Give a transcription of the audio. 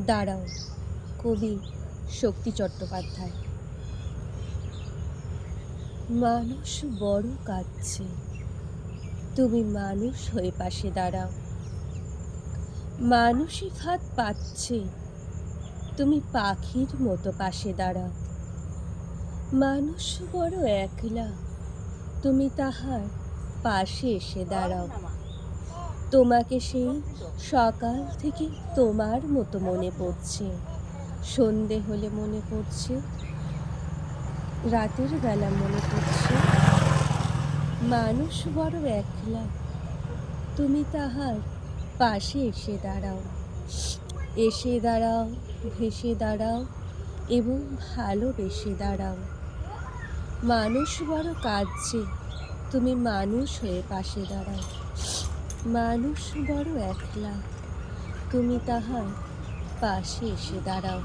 দাঁড়াও। কবি শক্তি চট্টোপাধ্যায়। মানুষ বড় কাঁদছে, তুমি মানুষ হয়ে পাশে দাঁড়াও। মানুষই ফাঁদ পাচ্ছে, তুমি পাখির মতো পাশে দাঁড়াও। মানুষ বড় একলা, তুমি তাহার পাশে এসে দাঁড়াও। তোমাকে সেই সকাল থেকে তোমার মতো মনে পড়ছে, সন্ধে হলে মনে পড়ছে, রাতের বেলা মনে পড়ছে। মানুষ বড় একলা, তুমি তাহার পাশে এসে দাঁড়াও। এসে দাঁড়াও, ভেসে দাঁড়াও এবং ভালোবেসে দাঁড়াও। মানুষ বড় কাঁদছে, তুমি মানুষ হয়ে পাশে দাঁড়াও। মানুষ বড় একলা, তুমি তাহার পাশে এসে দাঁড়াও।